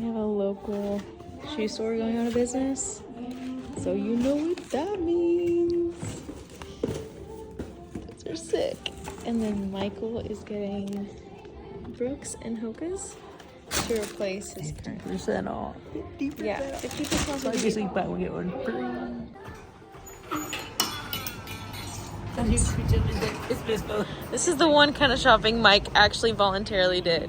We have a local shoe store going out of business. So you know what that means. Those are sick. And then Michael is getting Brooks and Hoka's to replace his current. 50% off. 50%. Yeah, 50% off. So I guess we buy one get one free. This is the one kind of shopping Mike actually voluntarily did.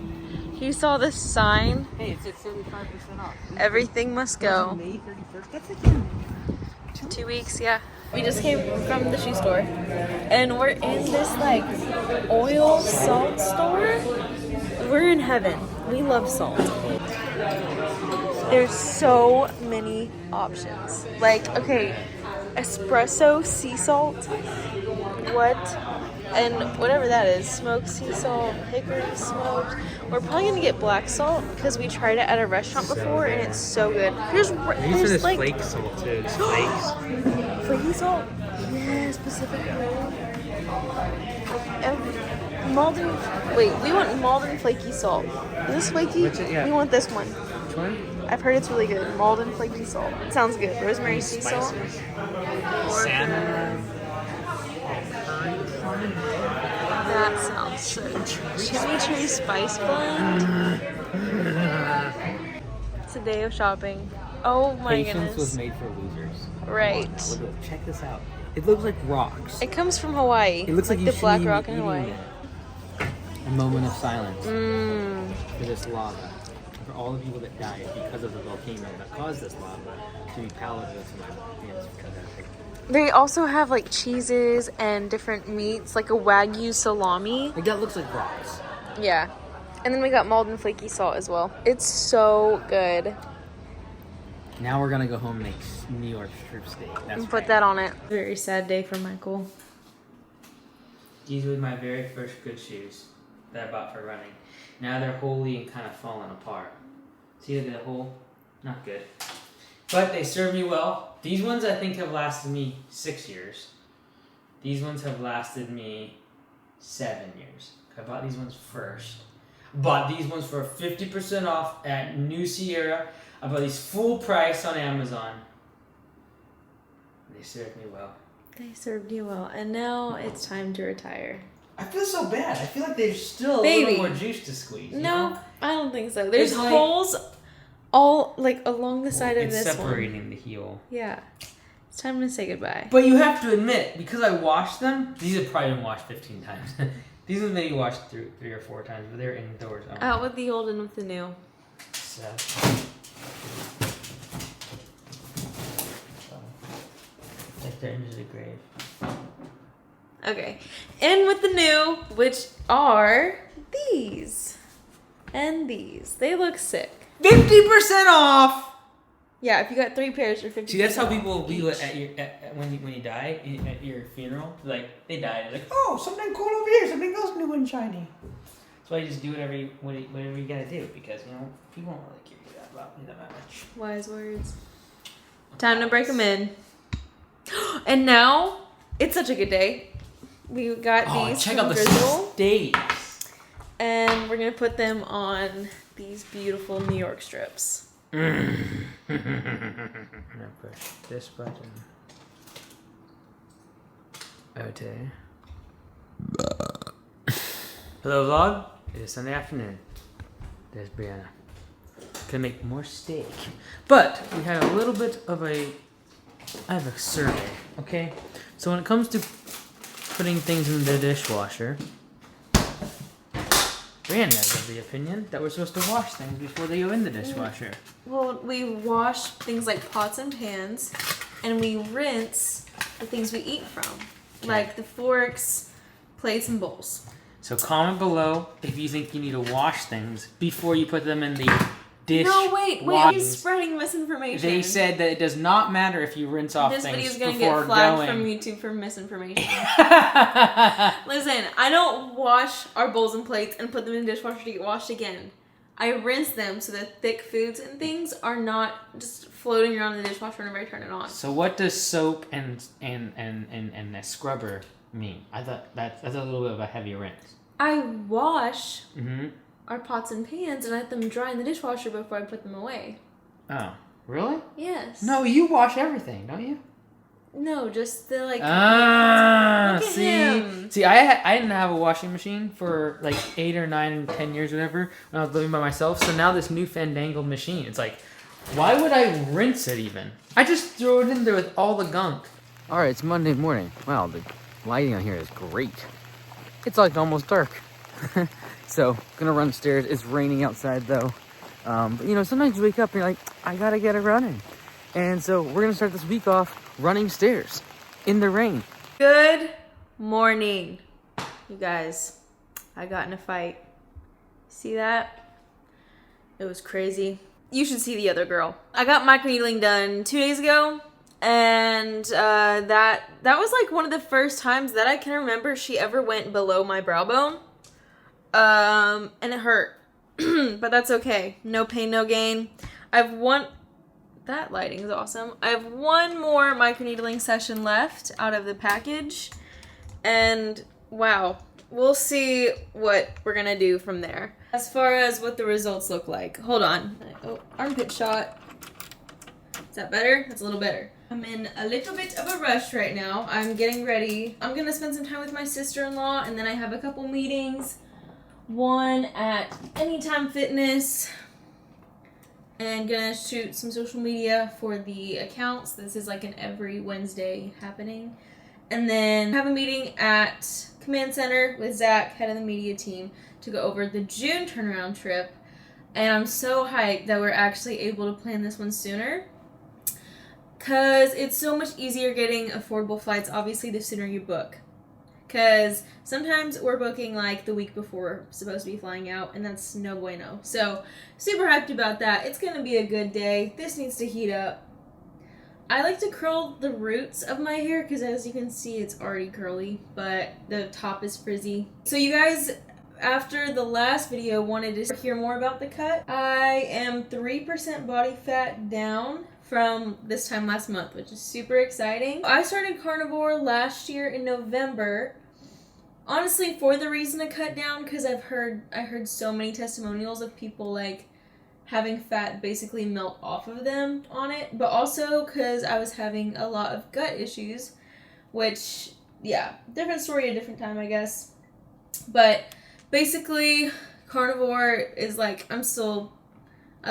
He saw this sign. Hey, it's at 75% off. Everything must go. May 31st. That's again. 2 weeks, yeah. We just came from the shoe store, and we're in this like oil salt store. We're in heaven. We love salt. There's so many options. Like, okay, espresso sea salt. What? And whatever that is, smoked sea salt, hickory smoked. We're probably gonna get black salt because we tried it at a restaurant before and it's so good. There's like flake salt too. Flakes. flaky salt. Yes, Pacific Road. Malden. Wait, we want Malden flaky salt. Is this flaky? Yeah. We want this one. Which one? I've heard it's really good. Malden flaky salt. Sounds good. Rosemary sea salt. Salmon. That sounds so good. Chimichurri spice blend. It's a day of shopping. Oh my Patience goodness. was made for losers. Right. Look, check this out. It looks like rocks. It comes from Hawaii. It looks like you the should black be rock in eating Hawaii. it. A moment of silence Mmm. for this lava. For all the people that died because of the volcano that caused this lava to be palatable to my hands because of it. They also have like cheeses and different meats, like a Wagyu salami. Like that looks like rocks. Yeah. And then we got Malden flaky salt as well. It's so good. Now we're gonna go home and make New York strip steak. That's And put that on it. Very sad day for Michael. These were my very first good shoes that I bought for running. Now they're wholly and kind of falling apart. See, look at the hole? Not good. But they serve me well. These ones I think have lasted me 6 years. These ones have lasted me 7 years. I bought these ones first. Bought these ones for 50% off at New Sierra. I bought these full price on Amazon. They served me well. They served you well. And now it's time to retire. I feel so bad. I feel like there's still a Baby. little more juice to squeeze. You No, know? I don't think so. There's It's like- holes all like along the side of It's this separating one. the heel. Yeah. It's time to say goodbye. But you have to admit, because I washed them, these have probably been washed 15 times. These have maybe washed 3 or 4 times, but they're indoors. Out with the old and with the new. So. Like they're into the grave. Okay. In with the new, which are these. And these. They look sick. 50% off! Yeah, if you got 3 pairs, you're 50. See, that's how people view it at your when you die at your funeral. Like they died, they're like, oh, something cool over here, something else new and shiny. So I just do whatever you gotta do because people don't really care about me that much. Wise words. Time to break them in. And now, it's such a good day. We got these check from out the Drizzle, steaks. and we're gonna put them on these beautiful New York strips. I'm gonna push this button. Okay. Hello vlog. It is Sunday afternoon. There's Brianna. Gonna make more steak. But we had a little bit of I have a survey, okay? So when it comes to putting things in the dishwasher, Brianna is of the opinion that we're supposed to wash things before they go in the dishwasher. Well, we wash things like pots and pans, and we rinse the things we eat from, like the forks, plates, and bowls. So comment below if you think you need to wash things before you put them in the dish. No, wait, he's spreading misinformation. They said that it does not matter if you rinse off this things video is gonna before get flagged going. from YouTube for misinformation. Listen, I don't wash our bowls and plates and put them in the dishwasher to get washed again. I rinse them so that thick foods and things are not just floating around in the dishwasher whenever I turn it on. So what does soap and a scrubber mean? I thought that's a little bit of a heavy rinse. I wash our pots and pans and I let them dry in the dishwasher before I put them away. Oh, really? Yes. No, you wash everything, don't you? No, just the like. Ah, Look at see, him. see, I didn't have a washing machine for like 8 or 9 and 10 years, whatever, when I was living by myself. So now this new fandangled machine, it's like, why would I rinse it even? I just throw it in there with all the gunk. All right, it's Monday morning. Wow, the lighting on here is great. It's like almost dark. So, gonna run upstairs. It's raining outside though. But you know, sometimes you wake up and you're like, I gotta get it running. And so we're gonna start this week off running stairs in the rain. Good morning, you guys. I got in a fight. See that? It was crazy. You should see the other girl. I got microneedling done 2 days ago, and that was like one of the first times that I can remember she ever went below my brow bone. And it hurt, but that's okay. No pain, no gain. That lighting is awesome. I have one more microneedling session left out of the package, and wow, we'll see what we're gonna do from there. As far as what the results look like, hold on. Oh, armpit shot. Is that better? That's a little better. I'm in a little bit of a rush right now. I'm getting ready. I'm gonna spend some time with my sister-in-law, and then I have a couple meetings. One at Anytime Fitness, and gonna shoot some social media for the accounts. This is like an every Wednesday happening. And then have a meeting at Command Center with Zach, head of the media team, to go over the June turnaround trip. And I'm so hyped that we're actually able to plan this one sooner, because it's so much easier getting affordable flights, obviously, the sooner you book. Because sometimes we're booking like the week before we're supposed to be flying out, and that's no bueno. So, super hyped about that. It's going to be a good day. This needs to heat up. I like to curl the roots of my hair because, as you can see, it's already curly, but the top is frizzy. So you guys, after the last video, wanted to hear more about the cut. I am 3% body fat down from this time last month, which is super exciting. I started carnivore last year in November. Honestly, for the reason to cut down, because I heard so many testimonials of people like having fat basically melt off of them on it, but also because I was having a lot of gut issues, which, yeah, different story, a different time, I guess. But basically, carnivore is like, I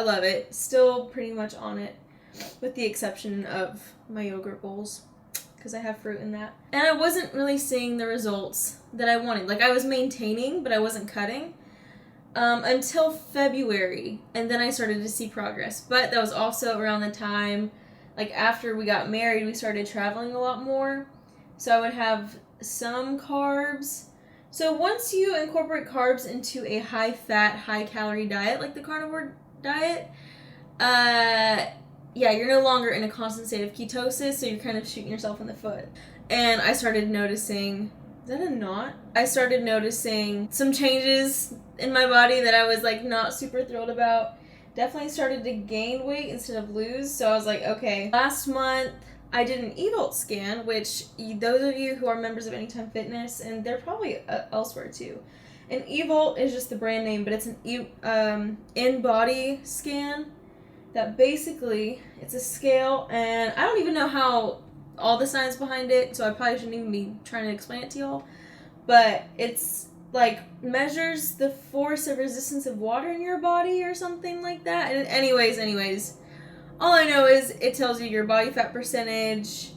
love it, still pretty much on it, with the exception of my yogurt bowls, because I have fruit in that. And I wasn't really seeing the results that I wanted. Like, I was maintaining, but I wasn't cutting until February, and then I started to see progress. But that was also around the time, like, after we got married, we started traveling a lot more, so I would have some carbs. So once you incorporate carbs into a high-fat, high-calorie diet, like the carnivore diet, yeah, you're no longer in a constant state of ketosis, so you're kind of shooting yourself in the foot. And I started noticing, is that a knot? I started noticing some changes in my body that I was like not super thrilled about. Definitely started to gain weight instead of lose, so I was like, okay. Last month, I did an eVault scan, which those of you who are members of Anytime Fitness, and they're probably elsewhere too. An eVault is just the brand name, but it's an in-body scan. That basically, it's a scale, and I don't even know how all the science behind it, so I probably shouldn't even be trying to explain it to y'all, but it's like measures the force of resistance of water in your body or something like that. And anyways, all I know is it tells you your body fat percentage,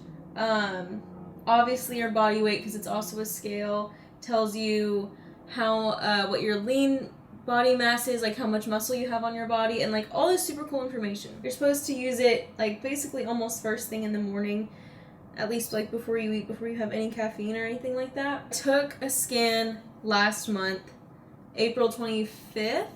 obviously your body weight, because it's also a scale, tells you how what your lean body mass is, like how much muscle you have on your body, and like all this super cool information. You're supposed to use it like basically almost first thing in the morning, at least like before you eat, before you have any caffeine or anything like that. I took a scan last month, April 25th,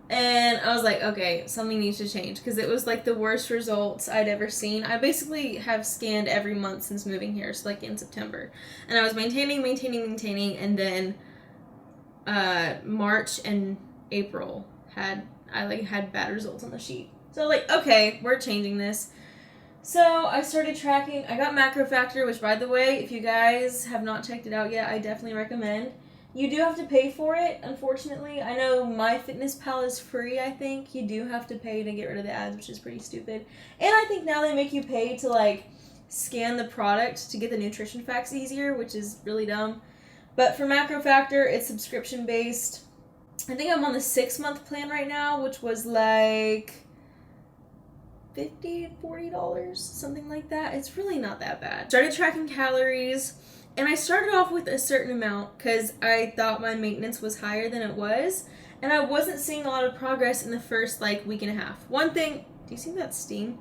and I was like, okay, something needs to change, because it was like the worst results I'd ever seen. I basically have scanned every month since moving here, so like in September, and I was maintaining, and then March and April had bad results on the sheet. So like, okay, we're changing this. So I started tracking. I got Macro Factor, which, by the way, if you guys have not checked it out yet, I definitely recommend. You do have to pay for it, unfortunately. I know MyFitnessPal is free, I think. You do have to pay to get rid of the ads, which is pretty stupid. And I think now they make you pay to, like, scan the product to get the nutrition facts easier, which is really dumb. But for Macro Factor, it's subscription-based. I think I'm on the 6-month plan right now, which was like $50, $40, something like that. It's really not that bad. Started tracking calories, and I started off with a certain amount because I thought my maintenance was higher than it was, and I wasn't seeing a lot of progress in the first like week and a half. One thing, do you see that steam?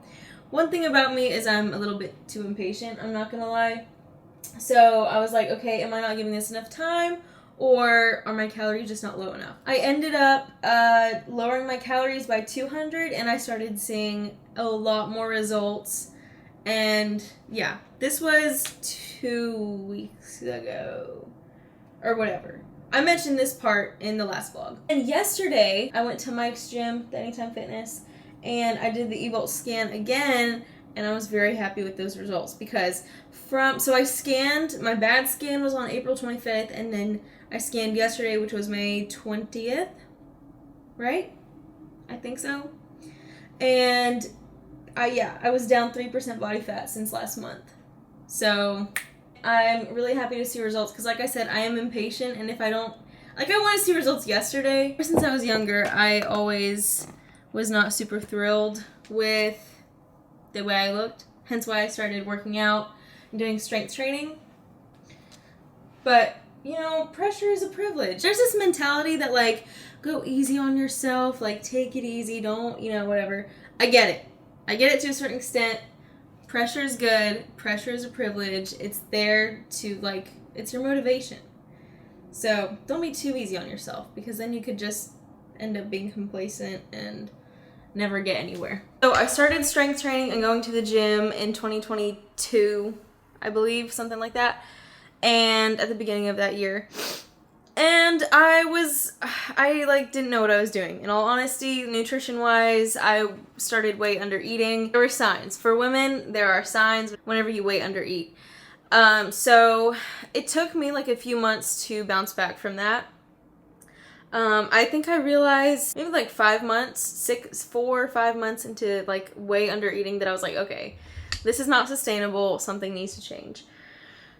One thing about me is I'm a little bit too impatient, I'm not gonna lie. So I was like, okay, am I not giving this enough time? Or are my calories just not low enough? I ended up lowering my calories by 200, and I started seeing a lot more results. And yeah, this was 2 weeks ago or whatever. I mentioned this part in the last vlog. And yesterday I went to Mike's gym, the Anytime Fitness, and I did the eVolt scan again, and I was very happy with those results because so I scanned, my bad scan was on April 25th, and then I scanned yesterday, which was May 20th, right? I think so. And I was down 3% body fat since last month. So I'm really happy to see results because, like I said, I am impatient, and if I don't, like, I want to see results yesterday. Ever since I was younger, I always was not super thrilled with the way I looked, hence why I started working out and doing strength training. But, you know, pressure is a privilege. There's this mentality that, like, go easy on yourself, like, take it easy, don't, you know, whatever. I get it. I get it to a certain extent. Pressure is good. Pressure is a privilege. It's there to, like, it's your motivation. So don't be too easy on yourself, because then you could just end up being complacent and never get anywhere. So I started strength training and going to the gym in 2022, I believe, something like that. And at the beginning of that year. And I didn't know what I was doing. In all honesty, nutrition-wise, I started way under eating. There were signs. For women, there are signs whenever you way under eat. So it took me like a few months to bounce back from that. I think I realized maybe like 4 or 5 months into like way under eating that I was like, okay, this is not sustainable. Something needs to change.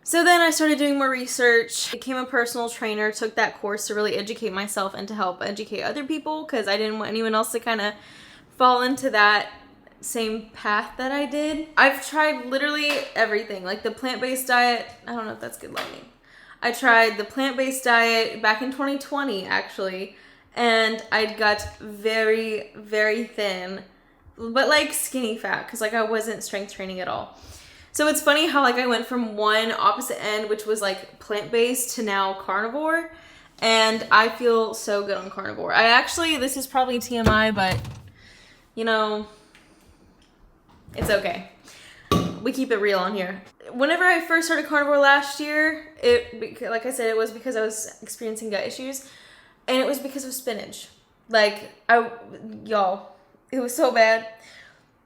So then I started doing more research, became a personal trainer, took that course to really educate myself and to help educate other people because I didn't want anyone else to kind of fall into that same path that I did. I've tried literally everything, like the plant-based diet. I don't know if that's good lighting. I tried the plant-based diet back in 2020 actually, and I got very, very thin, but like skinny fat because like I wasn't strength training at all. So it's funny how like I went from one opposite end, which was like plant-based, to now carnivore, and I feel so good on carnivore. This is probably TMI, but you know, it's okay. We keep it real on here. Whenever I first started carnivore last year, like I said, it was because I was experiencing gut issues, and it was because of spinach. Like, y'all, it was so bad.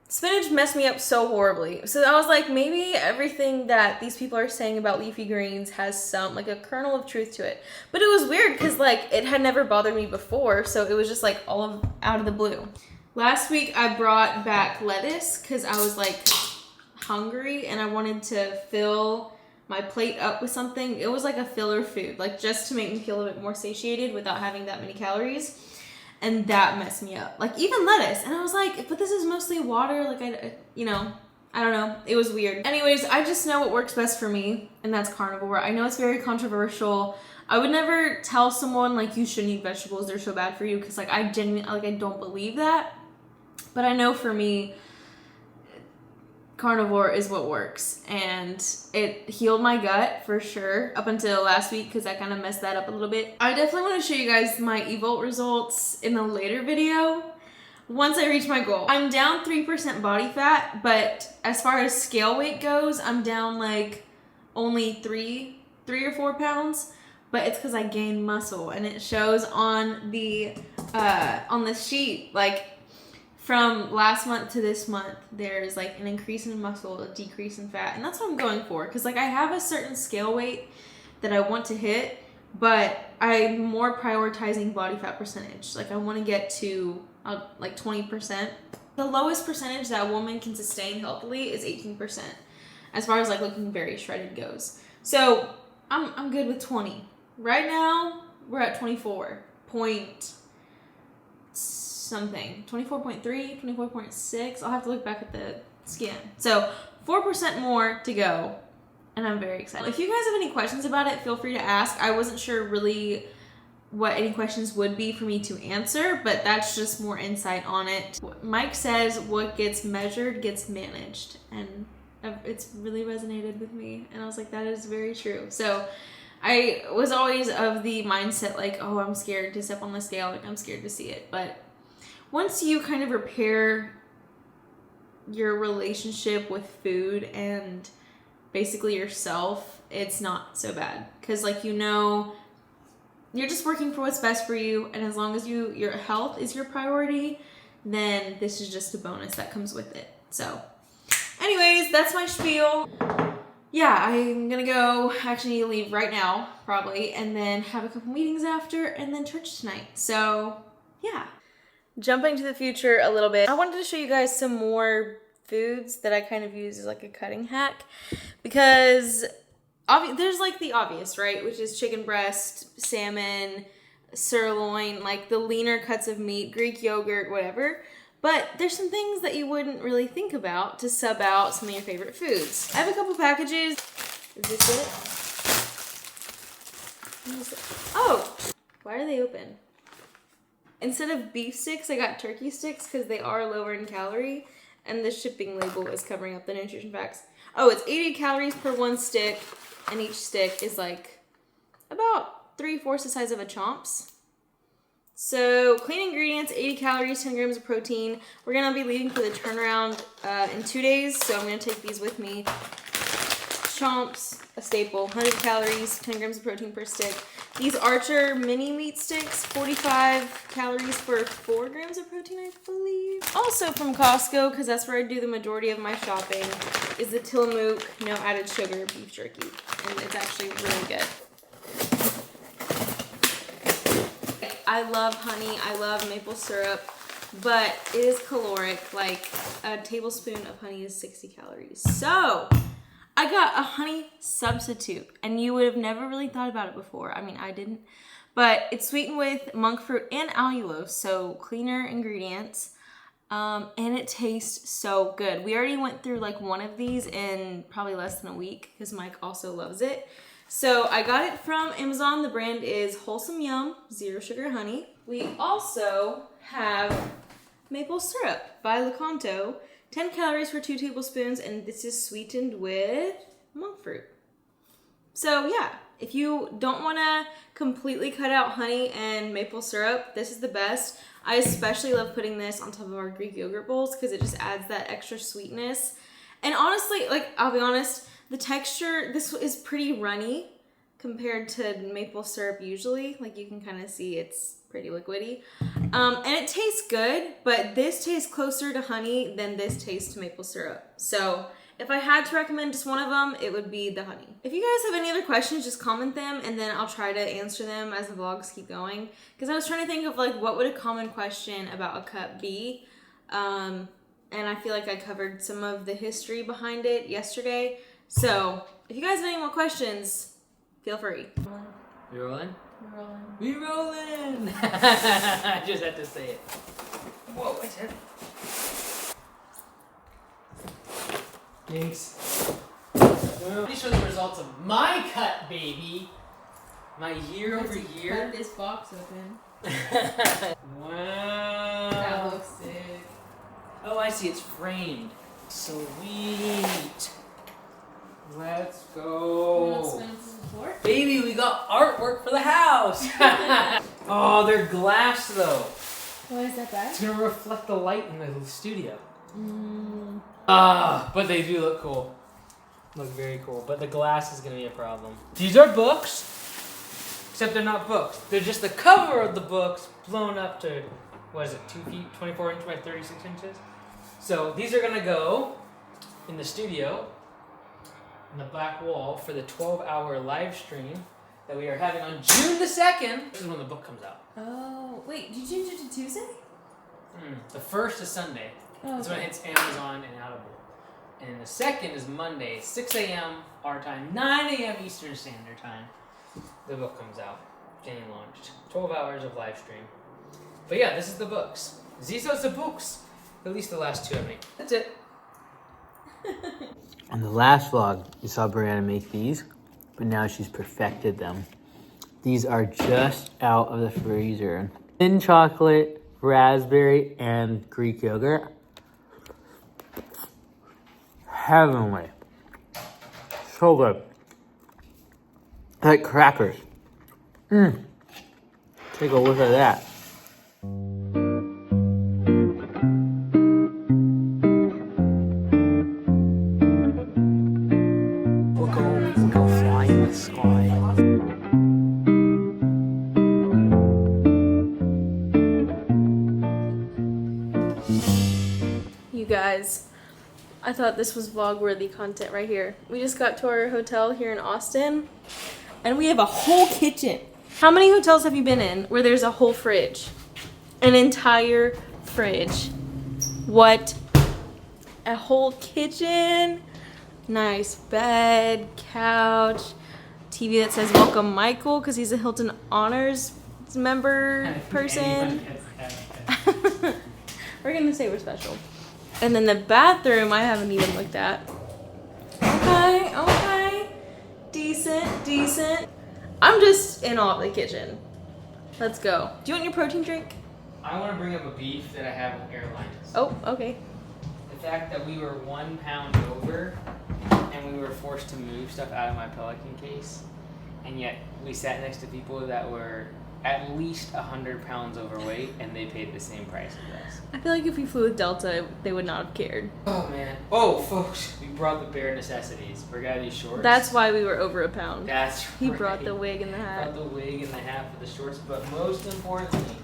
Spinach messed me up so horribly. So I was like, maybe everything that these people are saying about leafy greens has some, like, a kernel of truth to it. But it was weird because, like, it had never bothered me before, so it was just, like, out of the blue. Last week, I brought back lettuce because I was, like, hungry and I wanted to fill my plate up with something. It was, like, a filler food, like, just to make me feel a bit more satiated without having that many calories. And that messed me up. Like, even lettuce. And I was like, but this is mostly water. Like, I don't know. It was weird. Anyways, I just know what works best for me, and that's carnivore. I know it's very controversial. I would never tell someone, like, you shouldn't eat vegetables. They're so bad for you. Because, like, I don't believe that. But I know for me, carnivore is what works, and it healed my gut for sure up until last week because I kind of messed that up a little bit. I definitely want to show you guys my eVolt results in a later video once I reach my goal. I'm down 3% body fat, but as far as scale weight goes, I'm down like only 3 or 4 pounds, but it's because I gained muscle, and it shows on the sheet, like, from last month to this month, there's like an increase in muscle, a decrease in fat, and that's what I'm going for. Because like I have a certain scale weight that I want to hit, but I'm more prioritizing body fat percentage. Like I want to get to like 20%. The lowest percentage that a woman can sustain healthily is 18%, as far as like looking very shredded goes. So I'm good with 20. Right now we're at 24 point something, 24.3, 24.6. I'll have to look back at the scan. So 4% more to go, and I'm very excited. If you guys have any questions about it, feel free to ask. I wasn't sure really what any questions would be for me to answer, but that's just more insight on it. Mike says what gets measured gets managed, and it's really resonated with me, and I was like, that is very true. So I was always of the mindset like, oh, I'm scared to step on the scale, like I'm scared to see it. But once you kind of repair your relationship with food and basically yourself, it's not so bad, because like, you know, you're just working for what's best for you, and as long as your health is your priority, then this is just a bonus that comes with it. So anyways, that's my spiel. Yeah, I'm gonna go, actually leave right now probably, and then have a couple meetings after, and then church tonight. So yeah, jumping to the future a little bit, I wanted to show you guys some more foods that I kind of use as like a cutting hack, because there's like the obvious, right? Which is chicken breast, salmon, sirloin, like the leaner cuts of meat, Greek yogurt, whatever. But there's some things that you wouldn't really think about to sub out some of your favorite foods. I have a couple packages. Is this it? Oh, why are they open? Instead of beef sticks, I got turkey sticks because they are lower in calorie, and the shipping label is covering up the nutrition facts. Oh, it's 80 calories per one stick, and each stick is like about 3/4 the size of a Chomps. So clean ingredients, 80 calories, 10 grams of protein. We're gonna be leaving for the turnaround in 2 days, so I'm gonna take these with me. Chomps, a staple, 100 calories, 10 grams of protein per stick. These Archer mini meat sticks, 45 calories for 4 grams of protein, I believe. Also from Costco, because that's where I do the majority of my shopping, is the Tillamook no added sugar beef jerky, and it's actually really good. I love honey, I love maple syrup, but it is caloric. Like a tablespoon of honey is 60 calories. So I got a honey substitute, and you would have never really thought about it before. I mean, I didn't, but it's sweetened with monk fruit and allulose, so cleaner ingredients, and it tastes so good. We already went through like one of these in probably less than a week, because Mike also loves it. So I got it from Amazon. The brand is Wholesome Yum, zero sugar honey. We also have maple syrup by Lecanto, 10 calories for 2 tablespoons, and this is sweetened with monk fruit. So yeah, if you don't want to completely cut out honey and maple syrup, this is the best. I especially love putting this on top of our Greek yogurt bowls because it just adds that extra sweetness. And honestly, like, I'll be honest, the texture, this is pretty runny compared to maple syrup usually. Like, you can kind of see it's pretty liquidy. And it tastes good, but this tastes closer to honey than this tastes to maple syrup. So if I had to recommend just one of them, it would be the honey. If you guys have any other questions, just comment them, and then I'll try to answer them as the vlogs keep going. Because I was trying to think of, like, what would a common question about a cup be? And I feel like I covered some of the history behind it yesterday. So if you guys have any more questions, feel free. We rolling? We're rolling. We rolling! I just had to say it. Whoa, I said. Thanks. Let me show the results of my cut, baby. My year over year. Cut this box open. Wow. That looks sick. Oh, I see. It's framed. Sweet. Let's go. Baby, we got artwork for the house. Oh, they're glass though. Why is that bad? It's gonna reflect the light in the studio. But they do look cool. Look very cool. But the glass is gonna be a problem. These are books, except they're not books. They're just the cover of the books blown up to, what is it, 2 feet, 24 inches by 36 inches? So these are gonna go in the studio, on the back wall, for the 12-hour live stream that we are having on June the 2nd. This is when the book comes out. Oh, wait, did you change it to Tuesday? The 1st is Sunday. That's when it hits Amazon and Audible. And the 2nd is Monday, 6 a.m. our time, 9 a.m. Eastern Standard Time. The book comes out, getting launched. 12 hours of live stream. But yeah, this is the books. These are the books. At least the last 2 I make. That's it. On the last vlog, you saw Brianna make these, but now she's perfected them. These are just out of the freezer. Thin chocolate, raspberry, and Greek yogurt. Heavenly. So good. Like crackers. Take a look at that. We'll go fly in the sky. You guys, I thought this was vlog-worthy content right here. We just got to our hotel here in Austin, and we have a whole kitchen. How many hotels have you been in where there's a whole fridge? An entire fridge. What? A whole kitchen? Nice bed, couch, TV that says welcome Michael because he's a Hilton Honors member person. We're gonna say we're special. And then the bathroom I haven't even looked at. Okay. Decent. I'm just in awe of the kitchen. Let's go. Do you want your protein drink? I want to bring up a beef that I have with airlines. Oh, okay. The fact that we were 1 pound over and we were forced to move stuff out of my Pelican case, and yet we sat next to people that were at least 100 pounds overweight and they paid the same price as us. I feel like if we flew with Delta, they would not have cared. Oh man. Oh folks, we brought the bare necessities. Forgot these shorts. That's why we were over a pound. That's He right. brought the wig and the hat. Brought the wig and the hat for the shorts, but most importantly,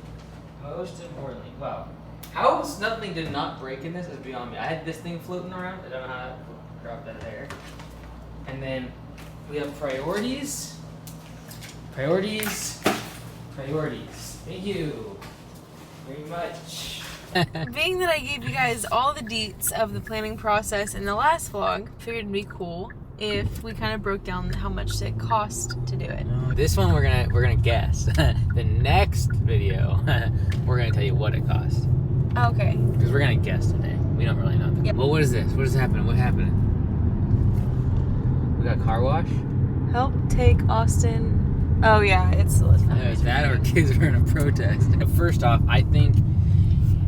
wow. How nothing did not break in this is beyond me. I had this thing floating around. I don't know how to drop that there. And then we have priorities. Thank you very much. Being that I gave you guys all the deets of the planning process in the last vlog, figured it'd be cool if we kind of broke down how much it cost to do it. This one we're gonna guess. The next video, we're gonna tell you what it cost. Okay. Because we're gonna guess today. We don't really know. Yep. Well, what is this? What is happening? What happened? We got car wash? Help take Austin. Oh yeah, it's the list. There's that, or kids were in a protest. First off, I think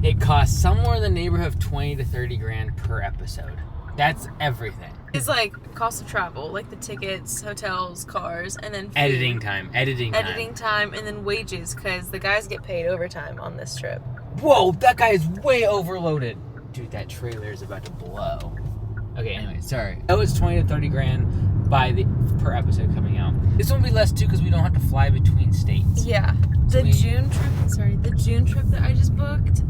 it costs somewhere in the neighborhood of 20 to 30 grand per episode. That's everything. It's like cost of travel, like the tickets, hotels, cars, and then food. Editing time, and then wages, because the guys get paid overtime on this trip. Whoa, that guy is way overloaded. Dude, that trailer is about to blow. Okay, anyway, sorry. That was 20 to 30 grand per episode coming out. This one will be less too because we don't have to fly between states. Yeah. The June trip that I just booked,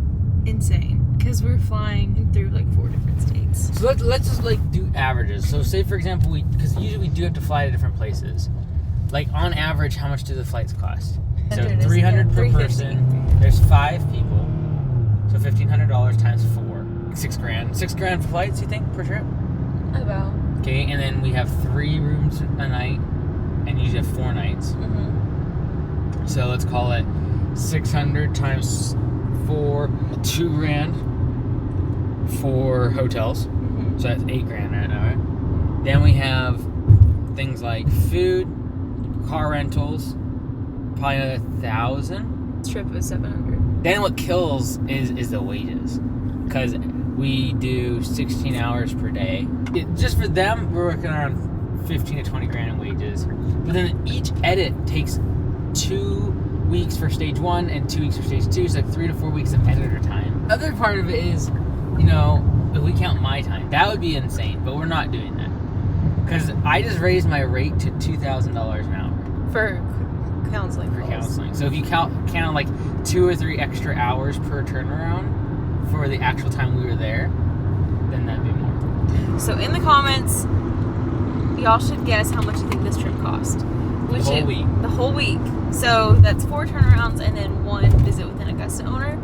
insane. Because we're flying through like 4 different states. So let's just like do averages. So say for example, because usually we do have to fly to different places. Like on average, how much do the flights cost? So $300 per person. There's 5 people. So $1,500 times 4. $6 grand. $6 grand for flights, you think, per trip? About. Okay, and then we have 3 rooms a night, and usually have 4 nights. Mm-hmm. So let's call it 600 times 4, 2 grand for hotels. Mm-hmm. So that's 8 grand right now, right? Then we have things like food, car rentals, probably another 1,000. This trip was 700. Then what kills is the wages, because we do 16 hours per day. Just for them, we're working around 15 to 20 grand in wages. But then each edit takes 2 weeks for stage 1 and 2 weeks for stage 2. So like 3 to 4 weeks of editor time. Other part of it is, if we count my time, that would be insane. But we're not doing that, because I just raised my rate to $2,000 an hour for counseling. So if you count like 2 or 3 extra hours per turnaround for the actual time we were there, then that'd be more. So in the comments, y'all should guess how much you think this trip cost. Which whole week. The whole week. So that's 4 turnarounds and then 1 visit with an Augusta owner.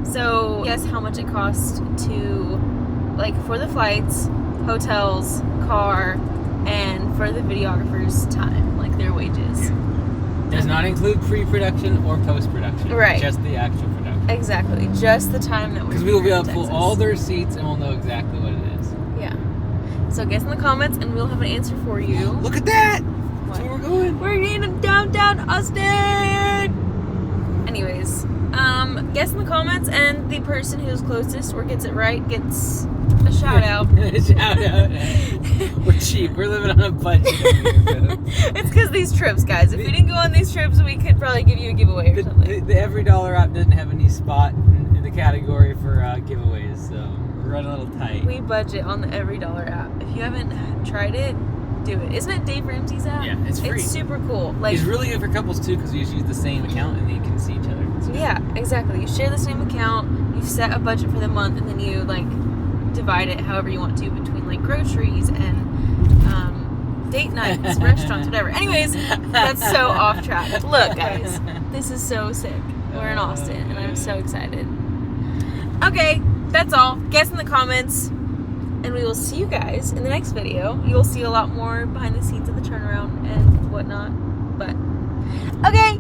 So guess how much it costs to, like, for the flights, hotels, car, and for the videographer's time, like their wages. Does not include pre-production or post-production. Right. Just the actual production. Exactly. Just the time that we're Because we will be able to in pull Texas. all the receipts and we'll know exactly what it is. Yeah. So guess in the comments and we'll have an answer for you. Look at that! What? That's where we're going. We're in downtown Austin! Anyways, guess in the comments and the person who's closest or gets it right gets a shout out. Shout out. We're cheap. We're living on a budget. It's because these trips, guys. If we didn't go on these trips, we could probably give you a giveaway or something. The Every Dollar app doesn't have any spot in the category for giveaways, so we're running a little tight. We budget on the Every Dollar app. If you haven't tried it, do it. Isn't it Dave Ramsey's app? Yeah, it's free. It's super cool. Like, It's really good for couples too because you just use the same account and you can see each other. So- yeah, exactly. You share the same account, you set a budget for the month, and then you, like, divide it however you want to between, like, groceries and date nights, restaurants, whatever. Anyways, that's so off track. Look, guys, this is so sick. We're in Austin, and I'm so excited. Okay, that's all. Guess in the comments, and we will see you guys in the next video. You will see a lot more behind the scenes of the turnaround and whatnot. But, okay,